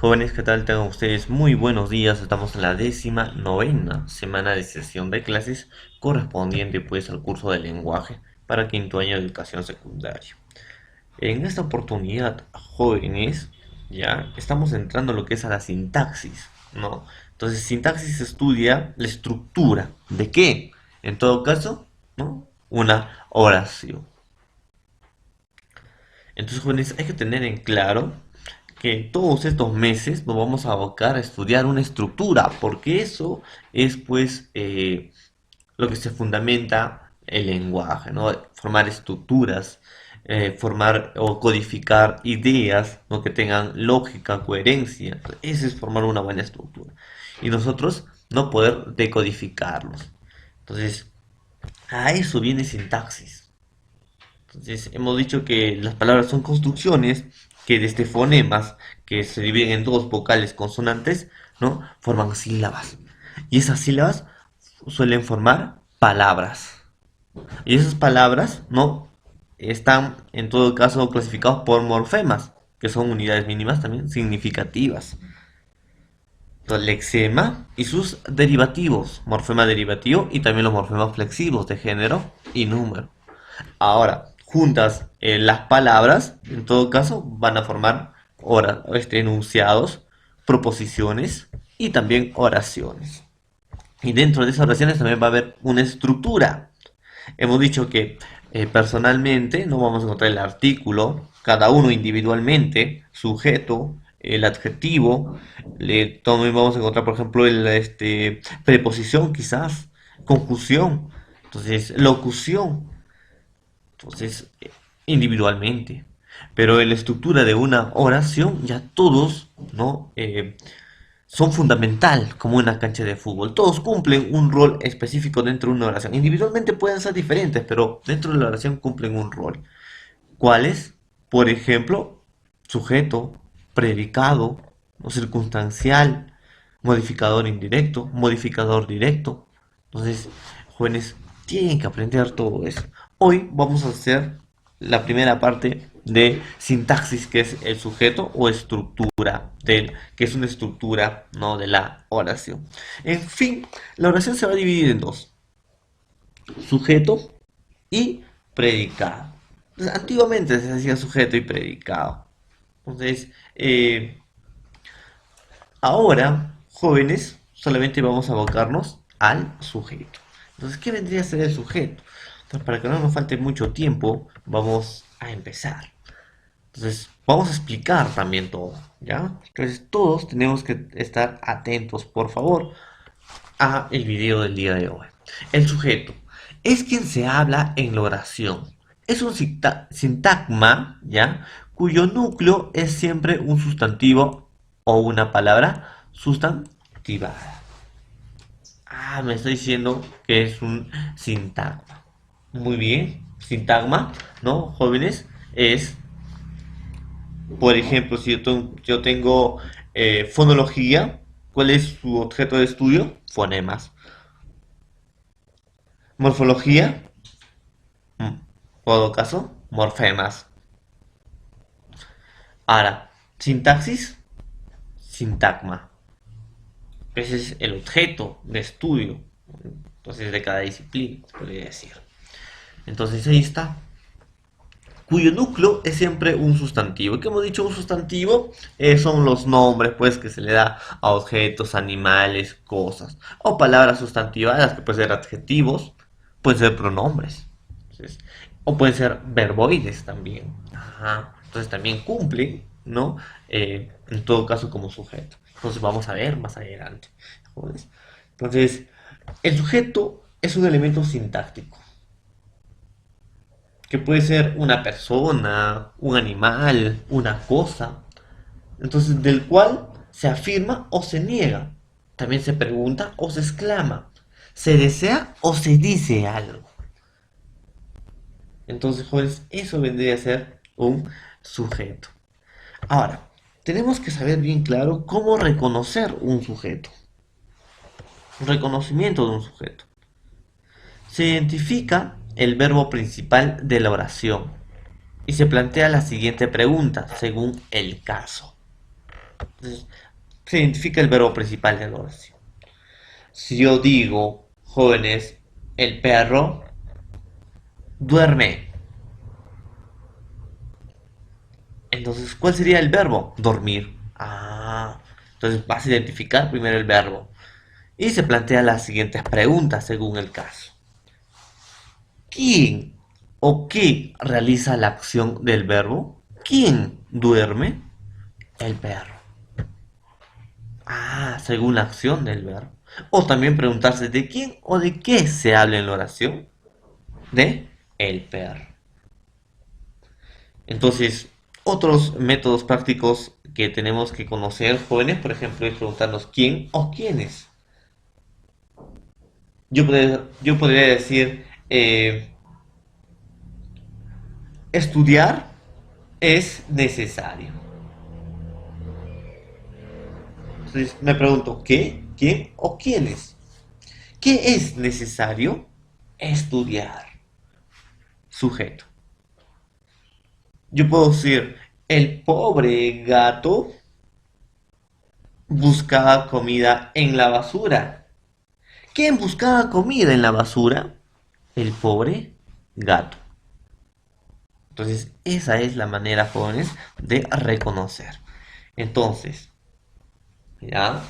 Jóvenes, ¿qué tal? Tengan ustedes muy buenos días. Estamos en la 19ª semana de sesión de clases correspondiente pues al curso de lenguaje para quinto año de educación secundaria. En esta oportunidad, jóvenes, ya estamos entrando a lo que es a la sintaxis, ¿no? Entonces, sintaxis estudia la estructura. ¿De qué? En todo caso, ¿no? Una oración. Entonces, jóvenes, hay que tener en claro que todos estos meses nos vamos a abocar a estudiar una estructura, porque eso es pues lo que se fundamenta el lenguaje, ¿no? Formar estructuras, formar o codificar ideas, ¿no? Que tengan lógica, coherencia. Eso es formar una buena estructura. Y nosotros no poder decodificarlos. Entonces, a eso viene sintaxis. Entonces, hemos dicho que las palabras son construcciones que desde fonemas que se dividen en dos vocales consonantes, ¿no? Forman sílabas. Y esas sílabas suelen formar palabras. Y esas palabras, ¿no? Están en todo caso clasificados por morfemas, que son unidades mínimas también significativas. Entonces, lexema y sus derivativos, morfema derivativo y también los morfemas flexivos de género y número. Ahora, juntas las palabras, en todo caso, van a formar enunciados, proposiciones y también oraciones. Y dentro de esas oraciones también va a haber una estructura. Hemos dicho que personalmente no vamos a encontrar el artículo, cada uno individualmente, sujeto, el adjetivo, también vamos a encontrar, por ejemplo, preposición quizás, conjunción, entonces locución, entonces, individualmente. Pero en la estructura de una oración, ya todos, ¿no? Son fundamental como una cancha de fútbol. Todos cumplen un rol específico dentro de una oración. Individualmente pueden ser diferentes, pero dentro de la oración cumplen un rol. ¿Cuáles? Por ejemplo, sujeto, predicado, o circunstancial, modificador indirecto, modificador directo. Entonces, jóvenes, tienen que aprender todo eso. Hoy vamos a hacer la primera parte de sintaxis, que es el sujeto o estructura, que es una estructura, ¿no? De la oración. En fin, la oración se va a dividir en dos: sujeto y predicado. Entonces, antiguamente se hacía sujeto y predicado. Entonces, ahora, jóvenes, solamente vamos a abocarnos al sujeto. Entonces, ¿qué vendría a ser el sujeto? Entonces, para que no nos falte mucho tiempo, vamos a empezar. Entonces, vamos a explicar también todo, ¿ya? Entonces, todos tenemos que estar atentos, por favor, a el video del día de hoy. El sujeto es quien se habla en la oración. Es un sintagma, ¿ya? Cuyo núcleo es siempre un sustantivo o una palabra sustantivada. Ah, me está diciendo que es un sintagma. Muy bien, sintagma, ¿no? Jóvenes, es, por ejemplo, si yo tengo fonología, ¿cuál es su objeto de estudio? Fonemas. Morfología, en todo caso, morfemas. Ahora, sintaxis, sintagma. Ese es el objeto de estudio, entonces, de cada disciplina, se podría decir. Entonces, ahí está. Cuyo núcleo es siempre un sustantivo. ¿Qué hemos dicho? Un sustantivo son los nombres pues que se le da a objetos, animales, cosas. O palabras sustantivadas que pueden ser adjetivos, pueden ser pronombres. Entonces, o pueden ser verboides también. Ajá. Entonces también cumplen, ¿no? En todo caso como sujeto. Entonces vamos a ver más adelante. Entonces, el sujeto es un elemento sintáctico que puede ser una persona, un animal, una cosa, entonces del cual se afirma o se niega, también se pregunta o se exclama, se desea o se dice algo. Entonces, jóvenes, eso vendría a ser un sujeto. Ahora, tenemos que saber bien claro cómo reconocer un sujeto, un reconocimiento de un sujeto. Se identifica el verbo principal de la oración y se plantea la siguiente pregunta según el caso. Entonces, se identifica el verbo principal de la oración. Si yo digo, jóvenes, el perro duerme, entonces, ¿cuál sería el verbo? Dormir. Ah, entonces vas a identificar primero el verbo. Y se plantean las siguientes preguntas según el caso. ¿Quién o qué realiza la acción del verbo? ¿Quién duerme? El perro. Ah, según la acción del verbo. O también preguntarse de quién o de qué se habla en la oración. De el perro. Entonces, otros métodos prácticos que tenemos que conocer, jóvenes, por ejemplo, es preguntarnos quién o quiénes. Yo podría decir, estudiar es necesario. Entonces me pregunto, ¿qué? ¿Quién o quiénes? ¿Qué es necesario? Estudiar. Sujeto. Yo puedo decir, el pobre gato buscaba comida en la basura. ¿Quién buscaba comida en la basura? El pobre gato. Entonces, esa es la manera, jóvenes, de reconocer. Entonces, ¿ya?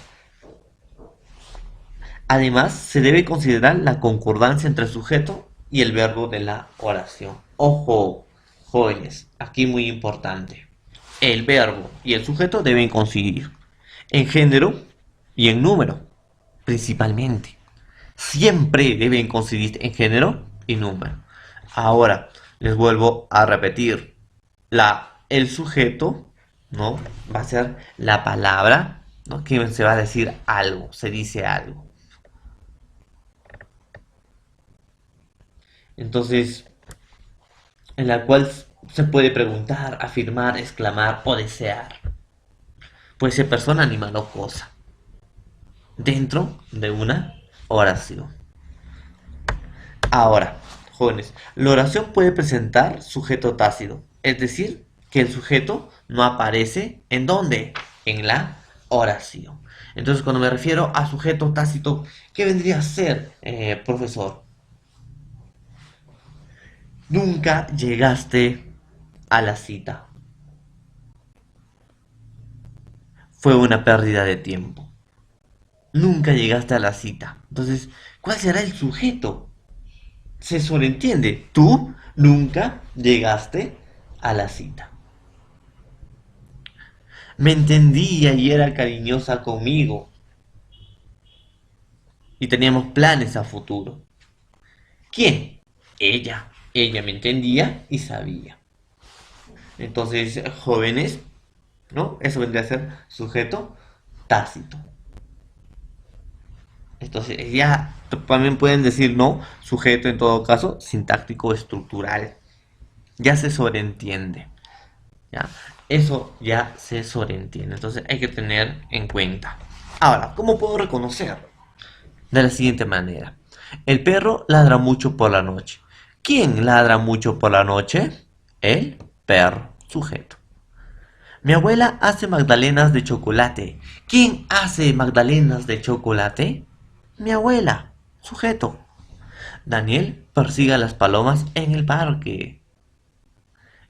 Además, se debe considerar la concordancia entre el sujeto y el verbo de la oración. Ojo, jóvenes, aquí muy importante. El verbo y el sujeto deben coincidir en género y en número, principalmente. Siempre deben coincidir en género y número. Ahora, les vuelvo a repetir. El sujeto, ¿no? Va a ser la palabra, ¿no? Que se va a decir algo, se dice algo. Entonces, en la cual se puede preguntar, afirmar, exclamar o desear. Puede ser persona, animal o cosa. Dentro de una oración. Ahora, jóvenes, la oración puede presentar sujeto tácito. Es decir, que el sujeto no aparece ¿en dónde? En la oración. Entonces, cuando me refiero a sujeto tácito, ¿qué vendría a ser, profesor? Nunca llegaste a la cita. Fue una pérdida de tiempo. Nunca llegaste a la cita. Entonces, ¿cuál será el sujeto? Se sobreentiende. Tú nunca llegaste a la cita. Me entendía y era cariñosa conmigo. Y teníamos planes a futuro. ¿Quién? Ella. Ella me entendía y sabía. Entonces, jóvenes, ¿no? Eso vendría a ser sujeto tácito. Entonces, ya también pueden decir no, sujeto en todo caso, sintáctico estructural. Ya se sobreentiende. ¿Ya? Eso ya se sobreentiende. Entonces hay que tener en cuenta. Ahora, ¿cómo puedo reconocer? De la siguiente manera. El perro ladra mucho por la noche. ¿Quién ladra mucho por la noche? El perro, sujeto. Mi abuela hace magdalenas de chocolate. ¿Quién hace magdalenas de chocolate? Mi abuela, sujeto. Daniel persigue a las palomas en el parque.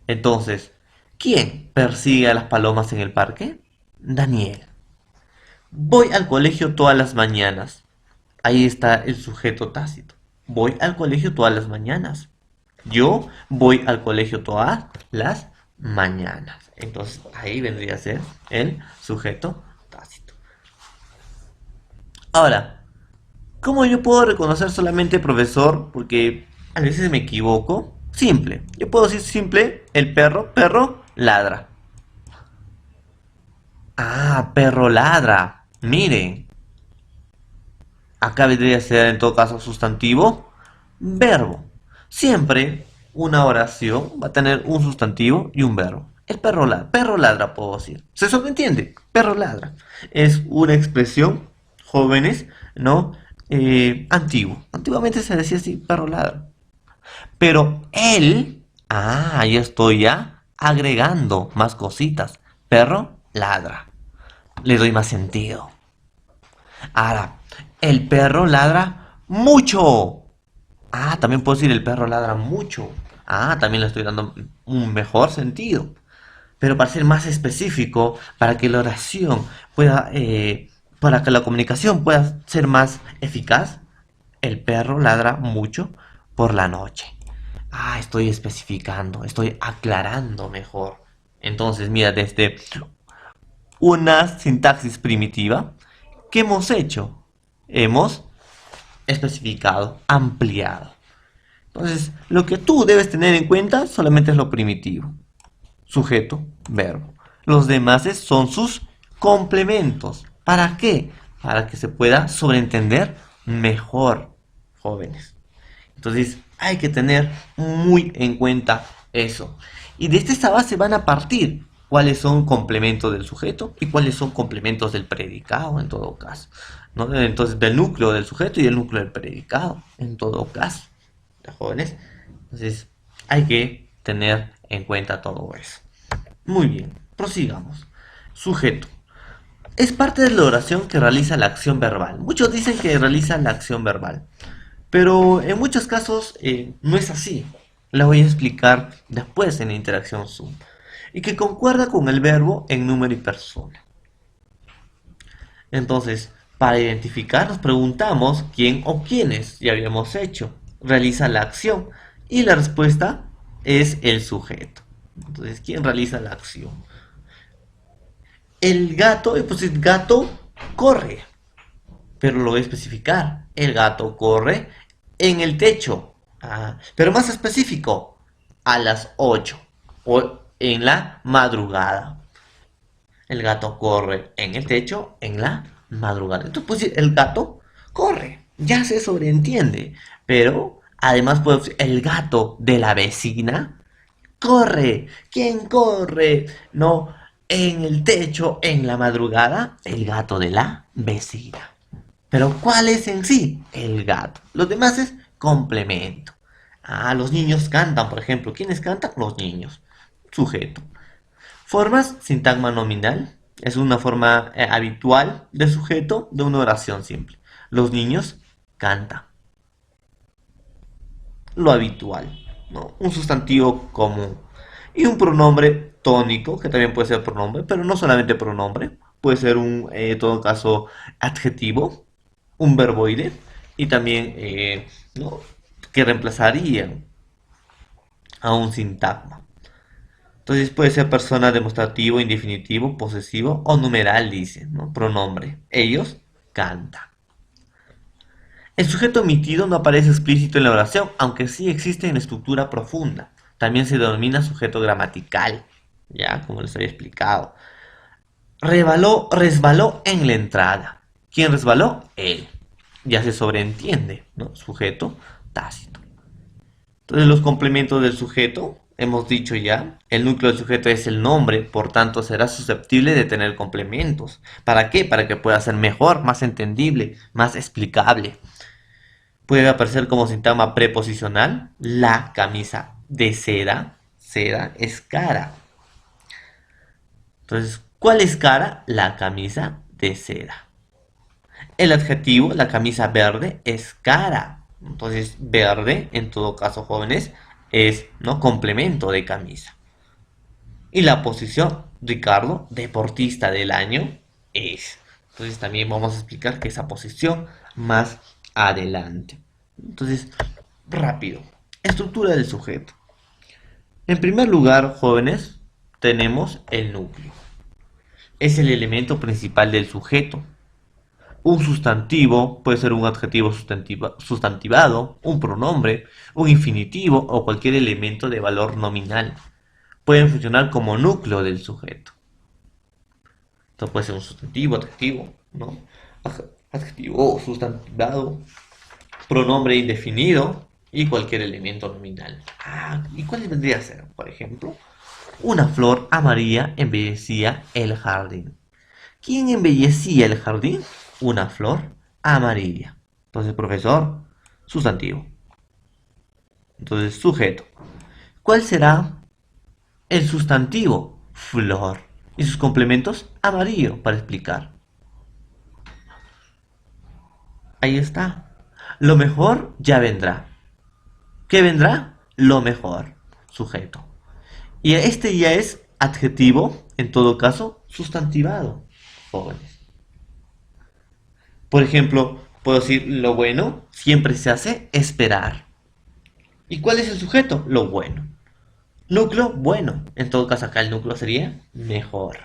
Entonces, ¿quién persigue a las palomas en el parque? Daniel. Voy al colegio todas las mañanas. Ahí está el sujeto tácito. Voy al colegio todas las mañanas. Yo voy al colegio todas las mañanas. Entonces ahí vendría a ser el sujeto tácito. Ahora, ¿cómo yo puedo reconocer solamente profesor? Porque a veces me equivoco. Simple. Yo puedo decir simple, el perro ladra. Ah, perro ladra. Miren, acá vendría a ser en todo caso sustantivo, verbo. Siempre una oración va a tener un sustantivo y un verbo. El perro ladra, puedo decir. ¿Se sobreentiende? Perro ladra. Es una expresión, jóvenes, ¿no? Antiguo. Antiguamente se decía así, perro ladra. Pero él, ya estoy ya agregando más cositas. Perro ladra. le doy más sentido. Ahora, el perro ladra mucho. Ah, también puedo decir el perro ladra mucho. Ah, también le estoy dando un mejor sentido. Pero para ser más específico, para que la oración pueda, para que la comunicación pueda ser más eficaz, el perro ladra mucho por la noche. Ah, estoy especificando, estoy aclarando mejor. Entonces, mira, desde una sintaxis primitiva, ¿qué hemos hecho? Hemos especificado, ampliado. Entonces, lo que tú debes tener en cuenta solamente es lo primitivo. Sujeto, verbo. Los demás son sus complementos. ¿Para qué? Para que se pueda sobreentender mejor, jóvenes. Entonces, hay que tener muy en cuenta eso. Y desde esta base van a partir cuáles son complementos del sujeto y cuáles son complementos del predicado en todo caso. ¿No? Entonces, del núcleo del sujeto y del núcleo del predicado en todo caso, ¿de jóvenes? Entonces, hay que tener en cuenta todo eso. Muy bien, prosigamos. Sujeto. Es parte de la oración que realiza la acción verbal. Muchos dicen que realiza la acción verbal, pero en muchos casos no es así. La voy a explicar después en la interacción Zoom. Y que concuerda con el verbo en número y persona. Entonces, para identificar nos preguntamos quién o quiénes, ya habíamos hecho, realiza la acción. Y la respuesta es el sujeto. Entonces, ¿quién realiza la acción? El gato, pues el gato corre, pero lo voy a especificar. El gato corre en el techo. Ah, pero más específico, a las 8 o en la madrugada. El gato corre en el techo en la madrugada. Entonces, pues el gato corre, ya se sobreentiende. Pero además puedo decir, el gato de la vecina corre. ¿Quién corre? No, en el techo en la madrugada, el gato de la vecina. Pero ¿cuál es en sí? El gato. Los demás es complemento. Ah, los niños cantan, por ejemplo. ¿Quiénes cantan? Los niños. Sujeto. Formas, sintagma nominal. Es una forma habitual de sujeto de una oración simple. Los niños cantan. Lo habitual, ¿no? Un sustantivo común. Y un pronombre tónico, que también puede ser pronombre, pero no solamente pronombre. Puede ser en todo caso, adjetivo, un verboide y también ¿no? que reemplazaría a un sintagma. Entonces puede ser persona demostrativo, indefinitivo, posesivo o numeral, dice, ¿no? Pronombre. Ellos cantan. El sujeto omitido no aparece explícito en la oración, aunque sí existe en estructura profunda. También se denomina sujeto gramatical, ya como les había explicado. Resbaló en la entrada. ¿Quién resbaló? Él. Ya se sobreentiende, ¿no? Sujeto tácito. Entonces los complementos del sujeto, hemos dicho ya, el núcleo del sujeto es el nombre, por tanto será susceptible de tener complementos. ¿Para qué? Para que pueda ser mejor, más entendible, más explicable. Puede aparecer como sintagma preposicional, la camisa de seda, seda es cara. Entonces, ¿cuál es cara? La camisa de seda. El adjetivo, la camisa verde, es cara. Entonces, verde, en todo caso, jóvenes, es no complemento de camisa. Y la posición, Ricardo, deportista del año, es. Entonces, también vamos a explicar que esa posición más adelante. Entonces, rápido. Estructura del sujeto. En primer lugar, jóvenes, tenemos el núcleo. Es el elemento principal del sujeto. Un sustantivo puede ser un adjetivo sustantivado, un pronombre, un infinitivo o cualquier elemento de valor nominal. Pueden funcionar como núcleo del sujeto. Entonces puede ser un sustantivo, adjetivo, ¿no? Adjetivo sustantivado, pronombre indefinido y cualquier elemento nominal. Ah, ¿y cuál vendría a ser? Por ejemplo, una flor amarilla embellecía el jardín. ¿Quién embellecía el jardín? Una flor amarilla. Entonces, profesor, sustantivo. Entonces, sujeto. ¿Cuál será el sustantivo? Flor. Y sus complementos, amarillo para explicar. Ahí está. Lo mejor ya vendrá. ¿Qué vendrá? Lo mejor. Sujeto. Y este ya es adjetivo, en todo caso, sustantivado. Jóvenes. Por ejemplo, puedo decir lo bueno siempre se hace esperar. ¿Y cuál es el sujeto? Lo bueno. Núcleo, bueno. En todo caso, acá el núcleo sería mejor.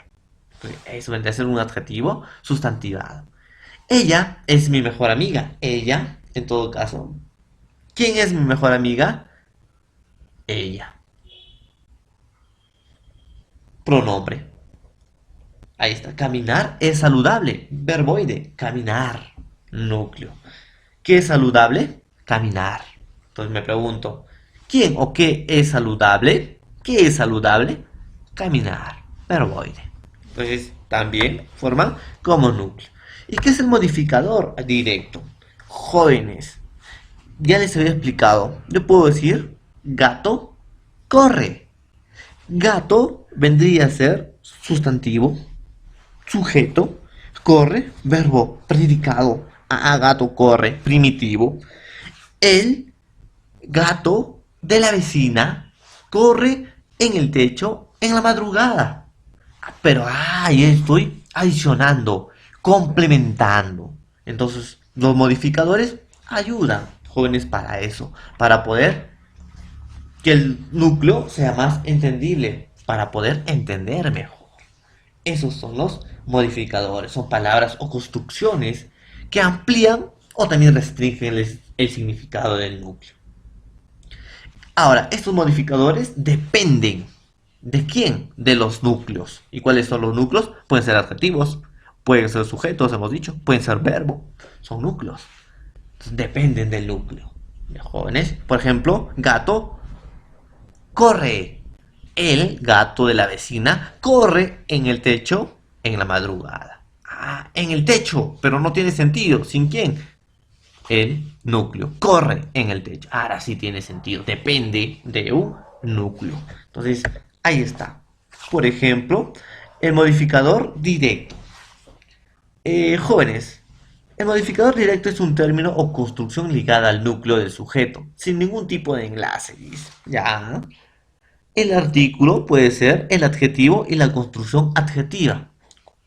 Eso vendría a ser un adjetivo sustantivado. Ella es mi mejor amiga. Ella, en todo caso. ¿Quién es mi mejor amiga? Ella. Pronombre. Ahí está. Caminar es saludable. Verboide. Caminar. Núcleo. ¿Qué es saludable? Caminar. Entonces me pregunto, ¿quién o qué es saludable? ¿Qué es saludable? Caminar. Verboide. Entonces también forman como núcleo. ¿Y qué es el modificador directo? Jóvenes. Ya les había explicado. Yo puedo decir gato corre. Gato vendría a ser sustantivo, sujeto, corre, verbo, predicado. Gato corre, primitivo. El gato de la vecina corre en el techo en la madrugada. Pero ahí estoy adicionando, complementando. Entonces, los modificadores ayudan, jóvenes, para eso, para poder que el núcleo sea más entendible, para poder entender mejor. Esos son los modificadores, son palabras o construcciones que amplían o también restringen el significado del núcleo. Ahora, estos modificadores dependen de quién, de los núcleos. ¿Y cuáles son los núcleos? Pueden ser adjetivos, pueden ser sujetos, hemos dicho, pueden ser verbo, son núcleos. Entonces, dependen del núcleo. De jóvenes, por ejemplo, gato corre. El gato de la vecina corre en el techo en la madrugada. En el techo, pero no tiene sentido. ¿Sin quién? El núcleo. Corre en el techo. Ahora sí tiene sentido. Depende de un núcleo. Entonces, ahí está. Por ejemplo, el modificador directo. Jóvenes, el modificador directo es un término o construcción ligada al núcleo del sujeto, sin ningún tipo de enlace, dice. Ya. El artículo puede ser el adjetivo y la construcción adjetiva.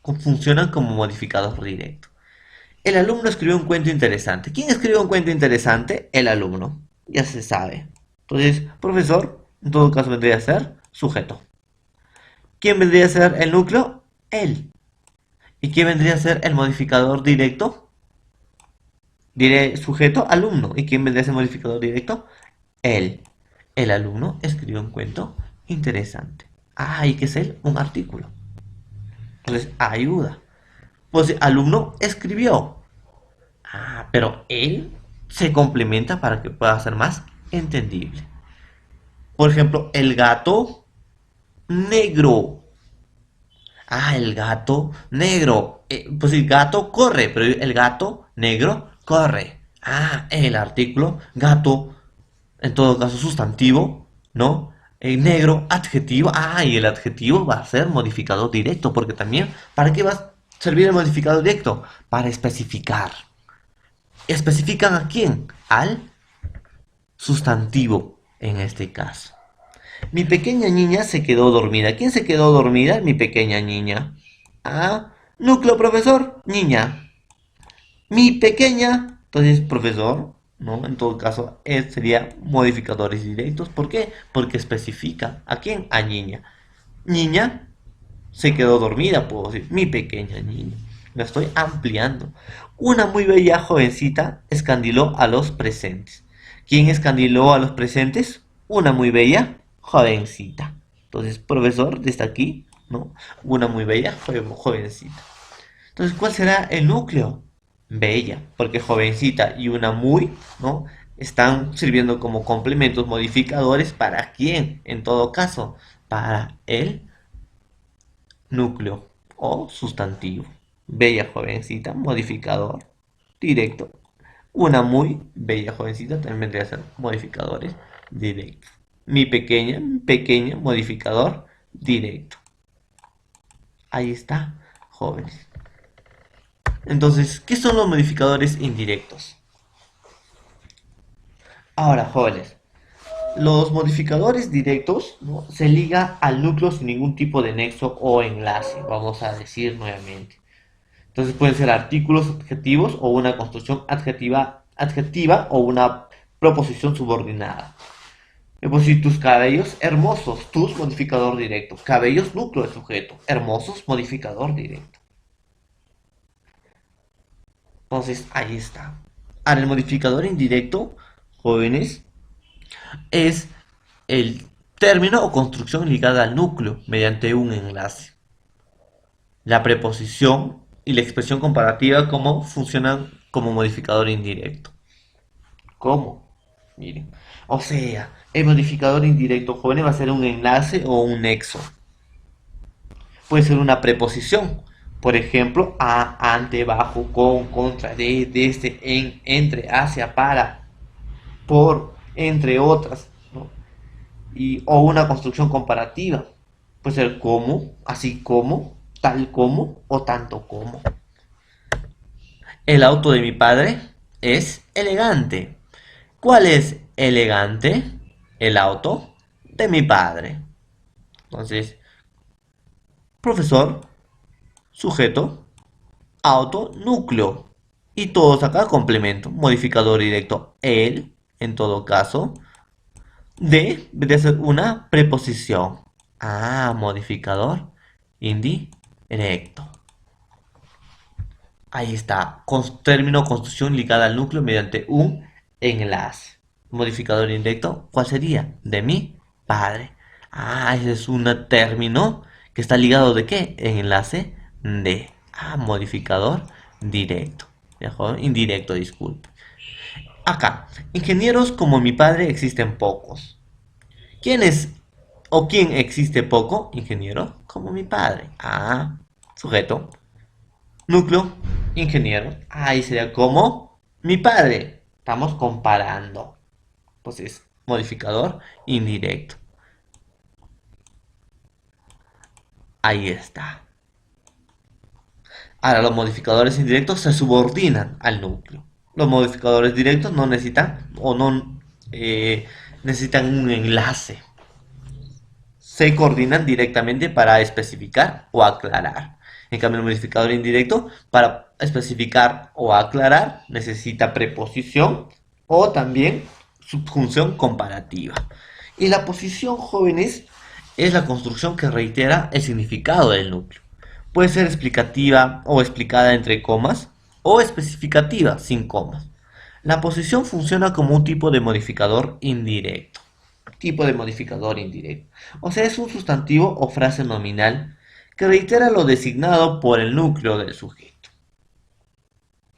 Funcionan como modificador directo. El alumno escribió un cuento interesante. ¿Quién escribió un cuento interesante? El alumno. Ya se sabe. Entonces, profesor, en todo caso vendría a ser sujeto. ¿Quién vendría a ser el núcleo? Él. ¿Y quién vendría a ser el modificador directo? Diré sujeto, alumno. ¿Y quién vendría a ser el modificador directo? Él. El alumno escribió un cuento interesante. ¿Y qué es él? Un artículo. Entonces, ayuda. Pues alumno escribió. Pero él se complementa para que pueda ser más entendible. Por ejemplo, el gato negro. El gato negro. Pues el gato corre, pero el gato negro corre. El artículo gato, en todo caso sustantivo, ¿no? El negro, adjetivo. Y el adjetivo va a ser modificador directo, porque también, ¿para qué va a servir el modificador directo? Para especificar. ¿Especifican a quién? Al sustantivo, en este caso. Mi pequeña niña se quedó dormida. ¿Quién se quedó dormida? Mi pequeña niña. Núcleo, profesor, niña. Mi pequeña, entonces profesor, ¿no? En todo caso, sería modificadores directos. ¿Por qué? Porque especifica a quién, a niña. Niña se quedó dormida, puedo decir, mi pequeña niña. La estoy ampliando. Una muy bella jovencita escandiló a los presentes. ¿Quién escandiló a los presentes? Una muy bella jovencita. Entonces, profesor, desde aquí, ¿no? Una muy bella jovencita. Entonces, ¿cuál será el núcleo? Bella, porque jovencita y una muy, ¿no? Están sirviendo como complementos modificadores para quién, en todo caso, para el núcleo o sustantivo. Bella jovencita, modificador directo. Una muy bella jovencita también vendría a ser modificadores directos. Mi pequeña, pequeño, modificador directo. Ahí está, jóvenes. Entonces, ¿qué son los modificadores indirectos? Ahora, jóvenes, los modificadores directos, ¿no?, se liga al núcleo sin ningún tipo de nexo o enlace, vamos a decir nuevamente. Entonces pueden ser artículos adjetivos o una construcción adjetiva o una proposición subordinada. Pues si tus cabellos hermosos, tus modificador directo, cabellos núcleo de sujeto, hermosos modificador directo. Entonces ahí está. Ahora el modificador indirecto, jóvenes, es el término o construcción ligada al núcleo mediante un enlace. La preposición y la expresión comparativa como funcionan como modificador indirecto. ¿Cómo? Miren. O sea, el modificador indirecto, jóvenes, va a ser un enlace o un nexo. Puede ser una preposición. Por ejemplo, a, ante, bajo, con, contra, de, desde, en, entre, hacia, para, por, entre otras, ¿no? O una construcción comparativa. Puede ser como, así como, tal como o tanto como. El auto de mi padre es elegante. ¿Cuál es elegante? El auto de mi padre. Entonces, profesor, sujeto, auto, núcleo. Y todos acá complemento. Modificador directo. El, en todo caso. Debe ser una preposición. Ah, modificador indirecto. Ahí está. Término construcción ligada al núcleo mediante un enlace. Modificador indirecto, ¿cuál sería? De mi padre. Ah, ese es un término que está ligado de qué? En enlace de. Ah, modificador directo. Mejor, indirecto, disculpe. Acá, ingenieros como mi padre existen pocos. ¿Quién es o quién existe poco? Ingeniero como mi padre. Ah, sujeto. Núcleo, ingeniero. Ahí sería como mi padre. Estamos comparando. Entonces, modificador indirecto. Ahí está. Ahora, los modificadores indirectos se subordinan al núcleo. Los modificadores directos no necesitan o no necesitan un enlace. Se coordinan directamente para especificar o aclarar. En cambio, el modificador indirecto, para especificar o aclarar, necesita preposición o también subjunción comparativa. Y la posición, jóvenes, es la construcción que reitera el significado del núcleo. Puede ser explicativa o explicada entre comas o especificativa sin comas. La posición funciona como un tipo de modificador indirecto. Tipo de modificador indirecto. O sea, es un sustantivo o frase nominal que reitera lo designado por el núcleo del sujeto.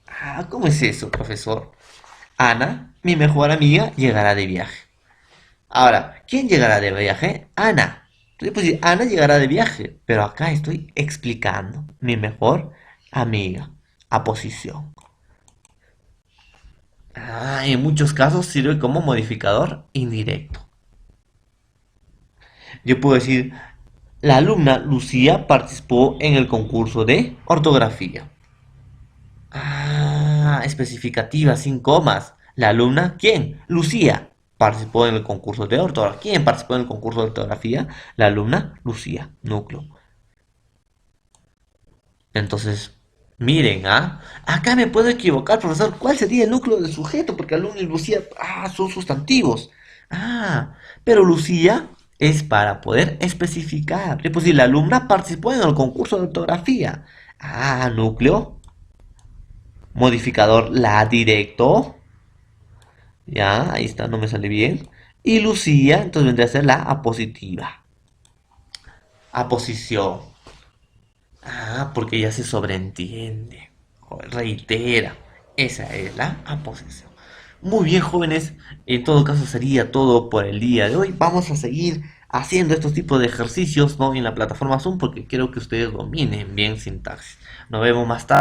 Ah, ¿cómo es eso, profesor? Ana, mi mejor amiga, llegará de viaje. Ahora, ¿quién llegará de viaje? Ana. Entonces, pues, Ana llegará de viaje, pero acá estoy explicando mi mejor amiga. Aposición. Ah, en muchos casos sirve como modificador indirecto. Yo puedo decir, la alumna Lucía participó en el concurso de ortografía. Ah, especificativa, sin comas. La alumna, ¿quién? Lucía. Participó en el concurso de ortografía. ¿Quién participó en el concurso de ortografía? La alumna Lucía. Núcleo. Entonces, miren, ¿ah? Acá me puedo equivocar, profesor. ¿Cuál sería el núcleo del sujeto? Porque alumno y Lucía, son sustantivos. Ah, pero Lucía es para poder especificar. Pues si la alumna participó en el concurso de ortografía. Ah, núcleo. Modificador la directo. Ya, ahí está, no me sale bien. Y Lucía, entonces vendría a ser la apositiva. Aposición. Ah, porque ya se sobreentiende. Joder, reitera. Esa es la aposición. Muy bien, jóvenes. En todo caso sería todo por el día de hoy. Vamos a seguir haciendo estos tipos de ejercicios, ¿no?, en la plataforma Zoom porque quiero que ustedes dominen bien sintaxis. Nos vemos más tarde.